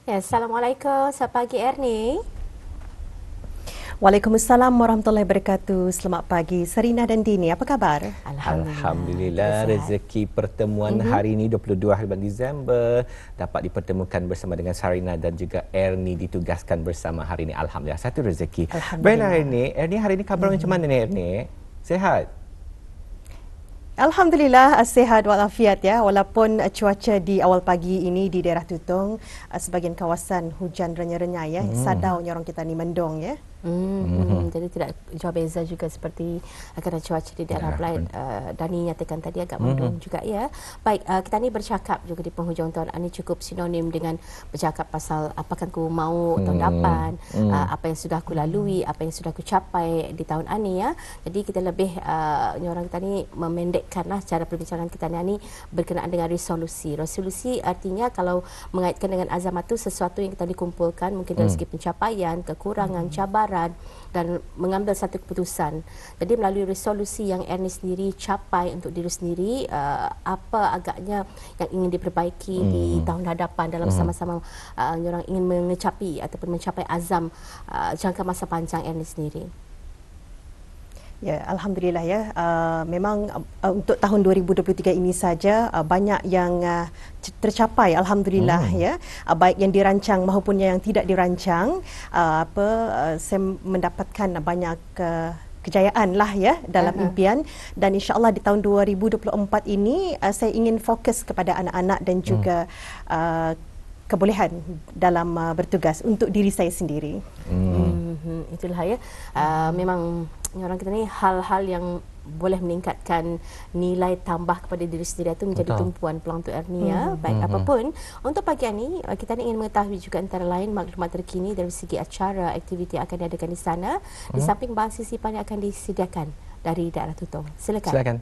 Ya, Assalamualaikum. Selamat pagi Ernie. Waalaikumsalam warahmatullahi wabarakatuh. Selamat pagi Serina dan Dini. Apa kabar? Alhamdulillah, kita Alhamdulillah, sihat. rezeki pertemuan hari ini 22 hari bulan Disember dapat dipertemukan bersama dengan Sarina dan juga Ernie ditugaskan bersama hari ini. Alhamdulillah, satu rezeki. Baiklah Alhamdulillah. Ernie hari ini kabar macam mana ni Ernie? Sehat? Alhamdulillah sihat walafiat ya. Walaupun cuaca di awal pagi ini di daerah Tutong sebahagian kawasan hujan renyah-renyah ya. Sadaunya orang kita ni mendung ya. Jadi tidak jauh beza juga seperti kerana cuaca di daerah Ya, lain. Dani nyatakan tadi agak mendung juga ya. Baik, kita ni bercakap juga di penghujung tahun ini cukup sinonim dengan bercakap pasal apakah aku mau tahun depan, apa yang sudah aku lalui, apa yang sudah aku capai di tahun ini ya. Jadi kita lebih orang kita ni memendekkanlah cara perbincangan kita ni berkenaan dengan resolusi. Resolusi artinya kalau mengaitkan dengan azamat itu sesuatu yang kita dikumpulkan mungkin dari segi pencapaian, kekurangan, cabaran dan mengambil satu keputusan. Jadi melalui resolusi yang Ernie sendiri capai untuk diri sendiri, apa agaknya yang ingin diperbaiki di tahun hadapan dalam sama-sama orang ingin mengecapi ataupun mencapai azam jangka masa panjang Ernie sendiri. Ya, alhamdulillah ya. Memang untuk tahun 2023 ini saja banyak yang tercapai alhamdulillah ya. Baik yang dirancang maupun yang tidak dirancang. Saya mendapatkan banyak kejayaan lah ya dalam impian, dan insya-Allah di tahun 2024 ini saya ingin fokus kepada anak-anak dan juga kebolehan dalam bertugas untuk diri saya sendiri. Itulah ya. Memang orang kita ni hal-hal yang boleh meningkatkan nilai tambah kepada diri sendiri itu menjadi tumpuan peluang untuk Ernie ya. Baik apapun, untuk pagi ini kita ingin mengetahui juga antara lain maklumat terkini dari segi acara aktiviti yang akan diadakan di sana, di samping bahan sisipan yang akan disediakan dari daerah Tutong. Silakan.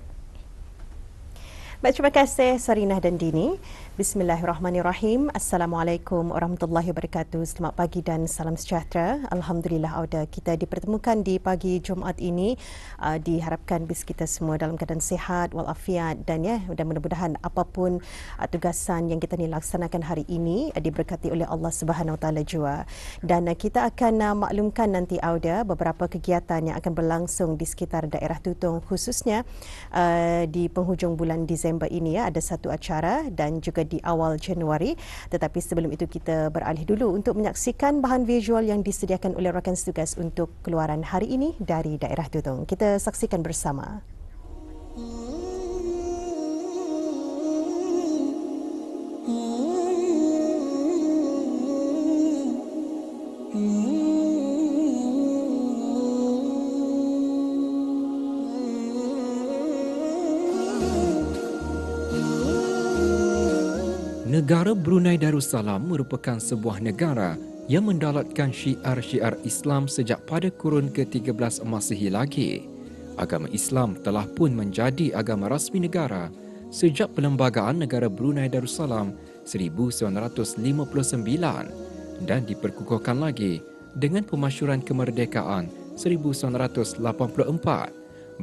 Baik, terima kasih Sarinah dan Dini. Bismillahirrahmanirrahim. Assalamualaikum warahmatullahi wabarakatuh. Selamat pagi dan salam sejahtera. Alhamdulillah Auda, kita dipertemukan di pagi Jumaat ini. Diharapkan bis kita semua dalam keadaan sihat walafiat dan mudah-mudahan apapun tugasan yang kita ni laksanakan hari ini diberkati oleh Allah Subhanahu Wa Taala jua. Dan kita akan maklumkan nanti Auda beberapa kegiatan yang akan berlangsung di sekitar daerah Tutong, khususnya di penghujung bulan Disember ini ya, ada satu acara dan juga di awal Januari. Tetapi sebelum itu kita beralih dulu untuk menyaksikan bahan visual yang disediakan oleh rakan tugas untuk keluaran hari ini dari daerah Tutong. Kita saksikan bersama. Negara Brunei Darussalam merupakan sebuah negara yang mendalatkan syiar-syiar Islam sejak pada kurun ke-13 Masihi lagi. Agama Islam telah pun menjadi agama rasmi negara sejak Perlembagaan Negara Brunei Darussalam 1959 dan diperkukuhkan lagi dengan Pemasyuran Kemerdekaan 1984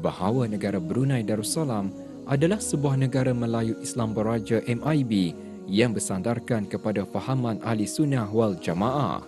bahawa negara Brunei Darussalam adalah sebuah negara Melayu Islam Beraja MIB yang bersandarkan kepada fahaman Ahli Sunnah wal Jamaah.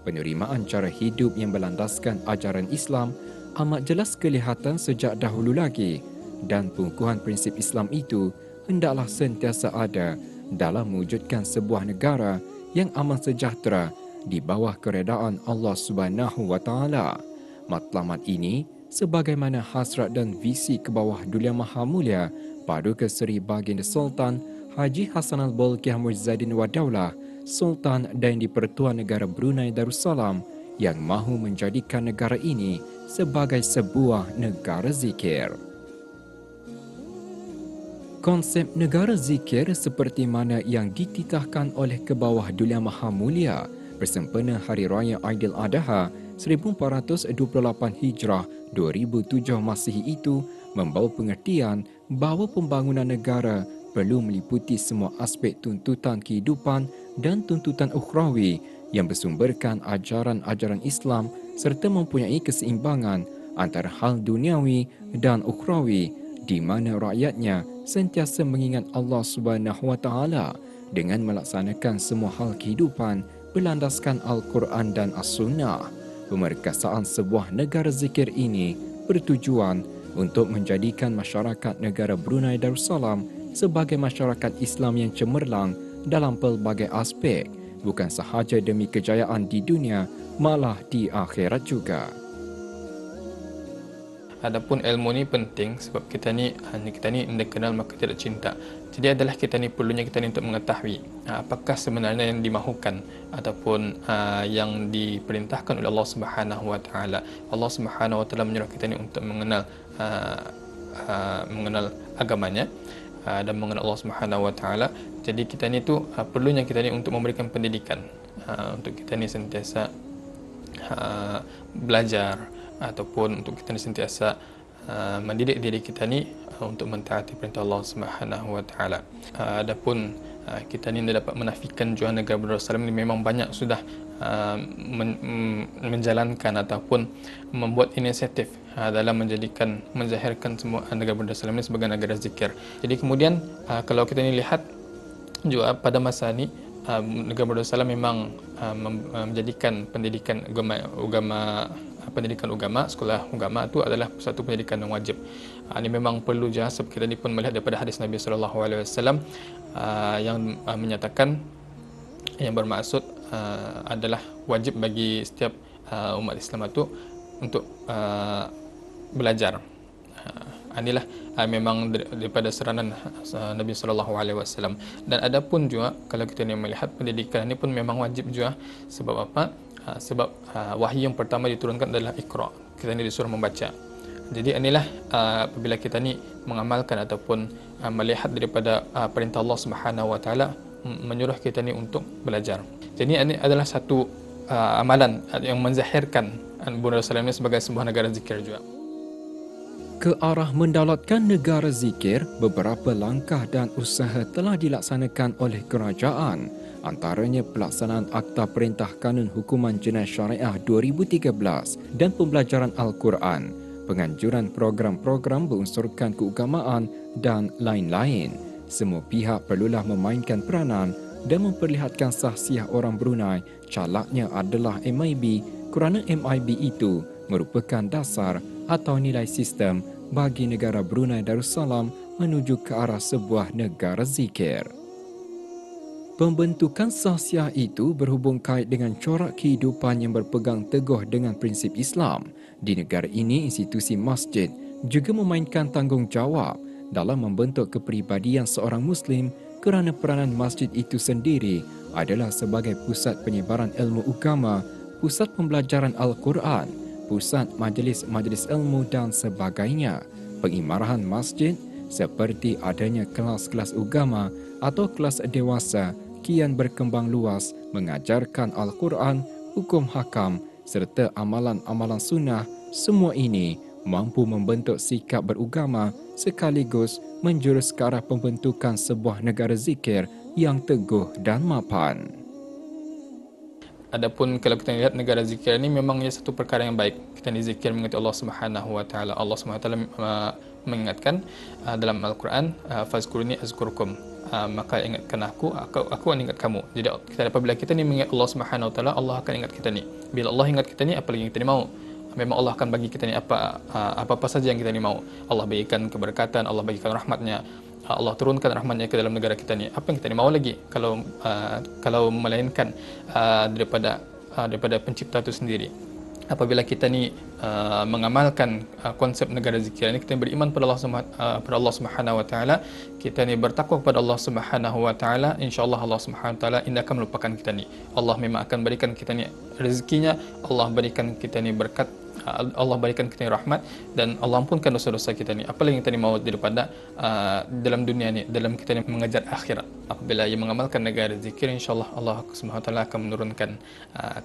Penerimaan cara hidup yang berlandaskan ajaran Islam amat jelas kelihatan sejak dahulu lagi, dan pengukuhan prinsip Islam itu hendaklah sentiasa ada dalam mewujudkan sebuah negara yang aman sejahtera di bawah keredaan Allah Subhanahu Wa Taala. Matlamat ini sebagaimana hasrat dan visi ke bawah Duli Maha Mulia Paduka Seri Baginda Sultan Haji Hassan Al-Bolkiah Muizzaddin Wadaulah, Sultan dan di-Pertuan Negara Brunei Darussalam yang mahu menjadikan negara ini sebagai sebuah negara zikir. Konsep negara zikir seperti mana yang dititahkan oleh Kebawah Duli Maha Mulia bersempena Hari Raya Aidiladha 1428 Hijrah 2007 Masihi itu membawa pengertian bahawa pembangunan negara perlu meliputi semua aspek tuntutan kehidupan dan tuntutan ukhrawi yang bersumberkan ajaran-ajaran Islam serta mempunyai keseimbangan antara hal duniawi dan ukhrawi di mana rakyatnya sentiasa mengingat Allah Subhanahu Wa Taala dengan melaksanakan semua hal kehidupan berlandaskan Al-Quran dan As-Sunnah. Pemerkasaan sebuah negara zikir ini bertujuan untuk menjadikan masyarakat negara Brunei Darussalam sebagai masyarakat Islam yang cemerlang dalam pelbagai aspek, bukan sahaja demi kejayaan di dunia, malah di akhirat juga. Adapun ilmu ni penting sebab kita ni tidak kenal maka tidak cinta. Jadi adalah perlunya kita ni untuk mengetahui apakah sebenarnya yang dimahukan ataupun yang diperintahkan oleh Allah Subhanahu Wa Taala. Allah Subhanahu Wa Taala menyuruh kita ni untuk mengenal agamanya dan mengenal Allah Subhanahu Wa Taala. Jadi kita ni tu perlunya kita ni untuk memberikan pendidikan untuk kita ni sentiasa belajar ataupun untuk kita ni sentiasa mendidik diri kita ni untuk mentaati perintah Allah Subhanahu Wa Taala. Adapun kita ni tidak dapat menafikan jua negara Darussalam ni memang banyak sudah menjalankan ataupun membuat inisiatif dalam menzahirkan semua negara Darussalam ni sebagai negara zikir. Jadi kemudian kalau kita ni lihat juga pada masa ni negara Darussalam memang menjadikan pendidikan agama, sekolah agama itu adalah satu pendidikan yang wajib. Ini memang perlu je sebab kita ni pun melihat daripada hadis Nabi SAW yang menyatakan, yang bermaksud adalah wajib bagi setiap umat Islam itu untuk belajar. Inilah memang daripada seranan Nabi SAW. Dan ada pun juga kalau kita ni melihat pendidikan ini pun memang wajib juga. Sebab apa? Sebab wahyu yang pertama diturunkan adalah Iqra. Kita ni disuruh membaca. Jadi inilah apabila kita ni mengamalkan ataupun melihat daripada perintah Allah Subhanahu Wa Taala menyuruh kita ni untuk belajar. Jadi ini adalah satu amalan yang menzahirkan Brunei Darussalam ini sebagai sebuah negara zikir juga. Ke arah mendaulatkan negara zikir, beberapa langkah dan usaha telah dilaksanakan oleh kerajaan, antaranya pelaksanaan Akta Perintah Kanun Hukuman Jenayah Syariah 2013 dan pembelajaran Al-Quran, penganjuran program-program berunsurkan keagamaan dan lain-lain. Semua pihak perlulah memainkan peranan dan memperlihatkan sahsiah orang Brunei calaknya adalah MIB kerana MIB itu merupakan dasar atau nilai sistem bagi negara Brunei Darussalam menuju ke arah sebuah negara zikir. Pembentukan sahsiah itu berhubung kait dengan corak kehidupan yang berpegang teguh dengan prinsip Islam. Di negara ini, institusi masjid juga memainkan tanggungjawab dalam membentuk kepribadian seorang Muslim kerana peranan masjid itu sendiri adalah sebagai pusat penyebaran ilmu agama, pusat pembelajaran Al-Quran, pusat majlis-majlis ilmu dan sebagainya. Pengimarahan masjid seperti adanya kelas-kelas agama atau kelas dewasa kian berkembang luas mengajarkan Al-Quran, hukum hakam serta amalan-amalan sunnah. Semua ini mampu membentuk sikap beragama sekaligus menjurus ke arah pembentukan sebuah negara zikir yang teguh dan mapan. Adapun kalau kita lihat negara zikir ini memang ia satu perkara yang baik. Kita ni zikir mengingati Allah Subhanahu Wa Taala. Allah Subhanahu Wa Taala mengingatkan dalam Al-Quran, fazkuruni azkurkum. Maka ingatkan aku akan ingat kamu. Jadi apabila kita ni mengingat Allah Subhanahu Wa Taala, Allah akan ingat kita ni. Bila Allah ingat kita ni, apa lagi yang kita ni mau? Memang Allah akan bagi kita ni apa saja yang kita ni mau. Allah bagikan keberkatan, Allah bagikan rahmatnya, Allah turunkan rahmatnya ke dalam negara kita ni. Apa yang kita ni mau lagi kalau melainkan daripada pencipta itu sendiri. Apabila kita ni mengamalkan konsep negara zikir ini, kita beriman pada Allah Subhanahu Wa Taala, kita ni bertakwa kepada Allah Subhanahu Wa Taala, insya-Allah Allah Subhanahu Wa Taala tidak akan melupakan kita ni. Allah memang akan berikan kita ni rezekinya, Allah berikan kita ni berkat, Allah berikan kita ni rahmat, dan Allah ampunkan dosa-dosa kita ni. Apa lagi yang kita ni mau daripada dalam dunia ni, dalam kita ni mengejar akhirat. Apabila ia mengamalkan negara zikir, insya-Allah Allah Subhanahu Wa Taala akan menurunkan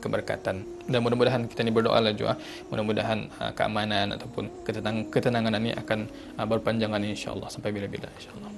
keberkatan. Dan mudah-mudahan kita ni berdoa lah juga, mudah-mudahan keamanan ataupun ketenangan ini akan berpanjangan insya-Allah sampai bila-bila insya-Allah.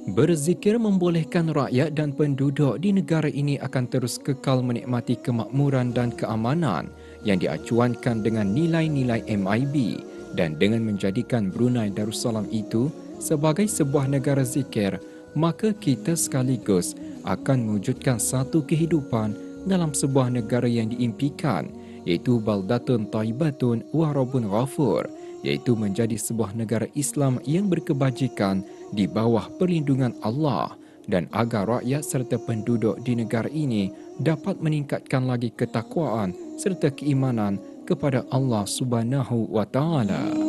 Berzikir membolehkan rakyat dan penduduk di negara ini akan terus kekal menikmati kemakmuran dan keamanan yang diacuankan dengan nilai-nilai MIB, dan dengan menjadikan Brunei Darussalam itu sebagai sebuah negara zikir, maka kita sekaligus akan mewujudkan satu kehidupan dalam sebuah negara yang diimpikan, iaitu Baldatun Thayyibatun wa Rabbun Ghafur, iaitu menjadi sebuah negara Islam yang berkebajikan di bawah perlindungan Allah, dan agar rakyat serta penduduk di negara ini dapat meningkatkan lagi ketakwaan serta keimanan kepada Allah Subhanahu wa Ta'ala.